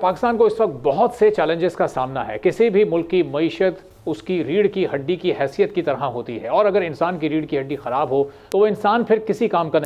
पाकिस्तान को इस वक्त बहुत से चैलेंजेस का सामना है। किसी भी मुल्क की मईशत उसकी रीढ़ की हड्डी की हैसियत की तरह होती है, और अगर इंसान की रीढ़ की हड्डी खराब हो तो वो इंसान फिर किसी काम का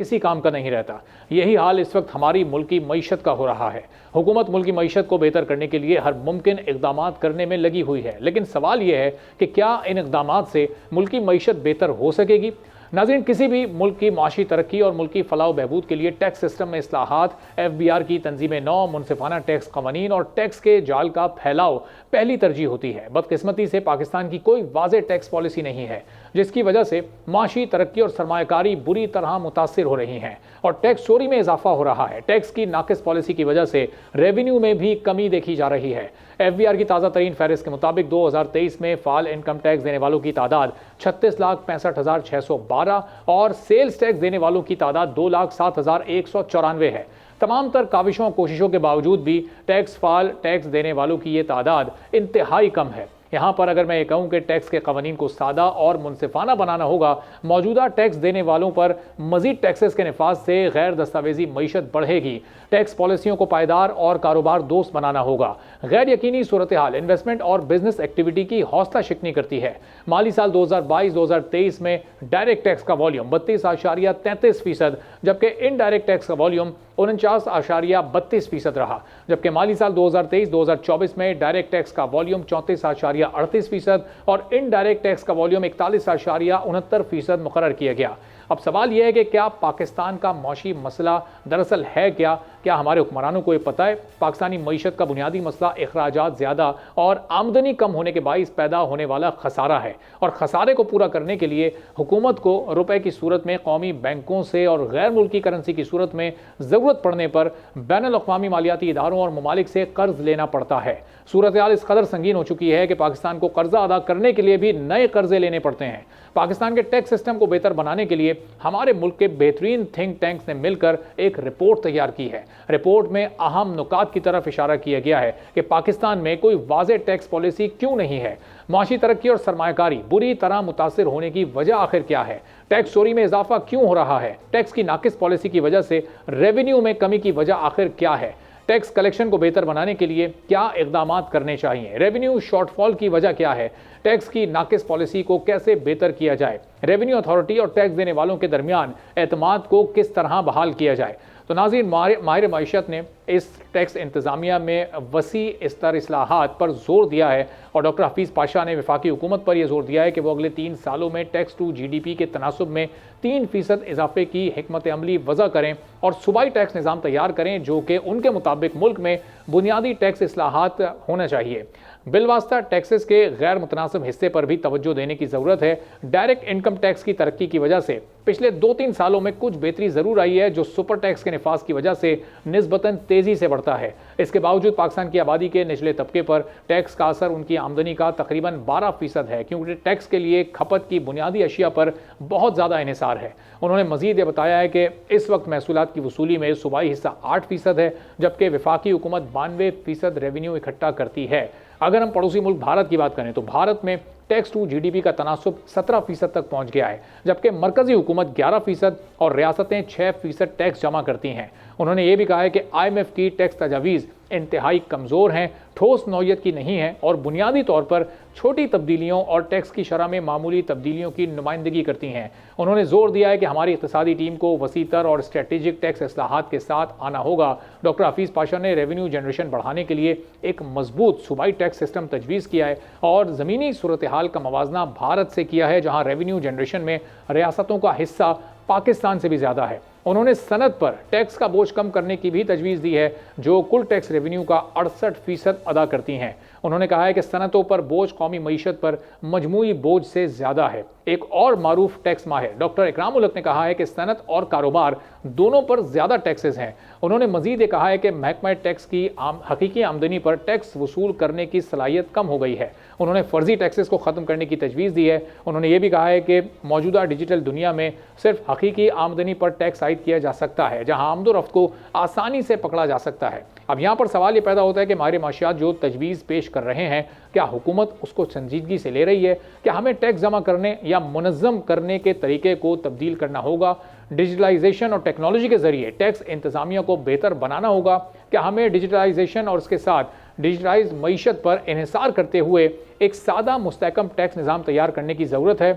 नहीं रहता। यही हाल इस वक्त हमारी मुल्क की मईशत का हो रहा है। हुकूमत मुल्क की मईशत को बेहतर करने के लिए हर मुमकिन इक़दाम करने में लगी हुई है, लेकिन सवाल यह है कि क्या इन इक़दाम से मुल्क की मईशत बेहतर हो सकेगी। नाज़रीन, किसी भी मुल्क की माशी तरक्की और मुल्क की फलाह बहबूद के लिए टैक्स सिस्टम में इस्लाहात, FBR की तंजीम नौ, मुनसिफाना टैक्स कवानीन और टैक्स के जाल का फैलाव पहली तरजीह होती है। बदकिस्मती से पाकिस्तान की कोई वाज़ेह टैक्स पॉलिसी नहीं है, जिसकी वजह से माशी तरक्की और सरमायाकारी बुरी तरह मुतासिर हो रही हैं और टैक्स चोरी में इजाफा हो रहा है। टैक्स की नाकिस पॉलिसी की वजह से रेवेन्यू में भी कमी देखी जा रही है। FBR की ताज़ा तरीन फहरिस्त के मुताबिक 2023 में फाल इनकम टैक्स देने वालों की तादाद 36,65,612 और सेल्स टैक्स देने वालों की तादाद 2,07,194 है। तमाम तर काविशों और कोशिशों के बावजूद भी टैक्स देने वालों की ये तादाद इंतहाई कम है। यहाँ पर अगर मैं ये कहूँ कि टैक्स के कवानीन को सादा और मुनसिफाना बनाना होगा, मौजूदा टैक्स देने वालों पर मजीद टैक्सेस के नफाज से गैर दस्तावेजी मईशत बढ़ेगी। टैक्स पॉलिसियों को पायदार और कारोबार दोस्त बनाना होगा। गैर यकीनी सूरत हाल इन्वेस्टमेंट और बिजनेस एक्टिविटी की हौसला शिकनी करती है। माली साल 2022-2023 में डायरेक्ट टैक्स का वॉल्यूम 32.33%, जबकि इनडायरेक्ट टैक्स का वॉल्यूम 49.32% रहा। जबकि माली साल 2023-2024 में डायरेक्ट टैक्स का वॉल्यूम 34.38% और इनडायरेक्ट टैक्स का वॉल्यूम 41.69% मुकर्रर किया गया। अब सवाल यह है कि क्या पाकिस्तान का मौशी मसला दरअसल है क्या हमारे हुक्मरानों को ये पता है? पाकिस्तानी मईशत का बुनियादी मसला अखराजात ज़्यादा और आमदनी कम होने के बाइस पैदा होने वाला खसारा है, और खसारे को पूरा करने के लिए हुकूमत को रुपए की सूरत में कौमी बैंकों से और गैर मुल्की करेंसी की सूरत में ज़रूरत पड़ने पर बैनुल-अक़वामी मालियाती इदारों और ममालिक से कर्ज लेना पड़ता है। सूरत हाल इस कदर संगीन हो चुकी है कि पाकिस्तान को कर्जा अदा करने के लिए भी नए कर्जे लेने पड़ते हैं। पाकिस्तान के टैक्स सिस्टम को बेहतर बनाने के लिए हमारे मुल्क के बेहतरीन थिंक टैंक्स ने मिलकर एक रिपोर्ट तैयार की है। रिपोर्ट में अहम नुकात की तरफ इशारा किया गया है कि पाकिस्तान में कोई वाज़ेह टैक्स पॉलिसी क्यों नहीं है, माशी तरक्की और सरमायाकारी बुरी तरह मुतासिर होने की वजह आखिर क्या है, टैक्स चोरी में इजाफा क्यों हो रहा है, टैक्स की नाकिस पॉलिसी की वजह से रेवेन्यू में कमी की वजह आखिर क्या है, टैक्स कलेक्शन को बेहतर बनाने के लिए क्या इक़दाम करने चाहिए, रेवेन्यू शॉर्टफॉल की वजह क्या है, टैक्स की नाकिस पॉलिसी को कैसे बेहतर किया जाए, रेवेन्यू अथॉरिटी और टैक्स देने वालों के दरमियान एतमाद को किस तरह बहाल किया जाए। तो नाज़रीन, माहिर मईशत ने इस टैक्स इंतज़ामिया में वसी स्तर इस्लाहात पर जोर दिया है, और डॉक्टर हफीज़ पाशा ने वफाकी हुकूमत पर यह जोर दिया है कि वो अगले 3 सालों में टैक्स टू GDP के तनासुब में 3% इजाफे की हिकमत अमली वज़ा करें और सूबाई टैक्स निज़ाम तैयार करें जो कि उनके मुताबिक मुल्क में बुनियादी टैक्स इस्लाहात होना चाहिए। बिलवास्ता टैक्सेस के गैर मुतनासिब हिस्से पर भी तवज्जो देने की ज़रूरत है। डायरेक्ट इनकम टैक्स की तरक्की की वजह से पिछले 2-3 सालों में कुछ बेहतरी ज़रूर आई है, जो सुपर टैक्स के नफाज की वजह से निस्बतन तेज़ी से बढ़ता है। इसके बावजूद पाकिस्तान की आबादी के निचले तबके पर टैक्स का असर उनकी आमदनी का तकरीबन 12% है, क्योंकि टैक्स के लिए खपत की बुनियादी अशिया पर बहुत ज़्यादा इन्हिसार है। उन्होंने मज़ीद ये बताया है कि इस वक्त महसूलात की वसूली में सूबाई हिस्सा 8% है, जबकि वफाकी हुकूमत 92% रेवेन्यू इकट्ठा करती है। अगर हम पड़ोसी मुल्क भारत की बात करें तो भारत में टैक्स टू GDP का तनासुब 17% तक पहुंच गया है, जबकि मरकजी हुकूमत 11% और रियासतें 6% टैक्स जमा करती हैं। उन्होंने ये भी कहा है कि IMF की टैक्स तजावीज़ इंतहाई कमज़ोर हैं, ठोस नौयत की नहीं है और बुनियादी तौर पर छोटी तब्दीलियों और टैक्स की शरह में मामूली तब्दीलियों की नुमाइंदगी करती हैं। उन्होंने जोर दिया है कि हमारी इक़्तिसादी टीम को वसीतर और स्ट्रेटेजिक टैक्स इस्लाहात के साथ आना होगा। डॉक्टर हफीज़ पाशा ने रेवेन्यू जनरेशन बढ़ाने के लिए एक मजबूत सूबाई टैक्स सिस्टम तजवीज़ किया है और ज़मीनी सूरत हाल का मवाजना भारत से किया है, जहाँ रेवेन्यू जनरेशन में रियासतों का हिस्सा पाकिस्तान से भी ज़्यादा है। उन्होंने सनत पर टैक्स का बोझ कम करने की भी तजवीज़ दी है, जो कुल टैक्स रेवेन्यू का 68% अदा करती हैं। उन्होंने कहा है कि सनतों पर बोझ कौमी मईशत पर मजमूई बोझ से ज़्यादा है। एक और मारूफ टैक्स माहिर डॉक्टर इकराम उल हक ने कहा है कि सनत और कारोबार दोनों पर ज़्यादा टैक्सेस हैं। उन्होंने मजीद ये कहा है कि महकमा टैक्स की हकीकी आमदनी पर टैक्स वसूल करने की सलाहियत कम हो गई है। उन्होंने फ़र्जी टैक्सेस को ख़त्म करने की तजवीज़ दी है। उन्होंने ये भी कहा है कि मौजूदा डिजिटल दुनिया में सिर्फ हकीकी आमदनी पर टैक्स आयद किया जा सकता है, जहाँ आमदोरफ्त को आसानी से पकड़ा जा सकता है। अब यहाँ पर सवाल ये पैदा होता है कि माहिर माशियात जो तजवीज़ पेश कर रहे हैं, क्या हुकूमत उसको संजीदगी से ले रही है? क्या हमें टैक्स जमा करने या मुनज़्ज़म करने के तरीके को तब्दील करना होगा? डिजिटलाइजेशन और टेक्नोलॉजी के जरिए टैक्स इंतजामिया को बेहतर बनाना होगा। क्या हमें डिजिटलाइजेशन और उसके साथ डिजिटाइज मईशत पर इन्हिसार करते हुए एक सादा मुस्तहकम टैक्स निज़ाम तैयार करने की ज़रूरत है?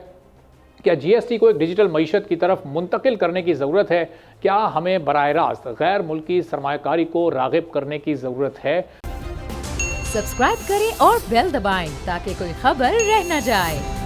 क्या जीएसटी को एक डिजिटल मईशत की तरफ मुंतकिल करने की ज़रूरत है? क्या हमें बराह रास्त गैर मुल्की सरमायाकारी को राग़िब करने की ज़रूरत है? सब्सक्राइब करें और बेल दबाएं ताकि कोई खबर रह न जाए।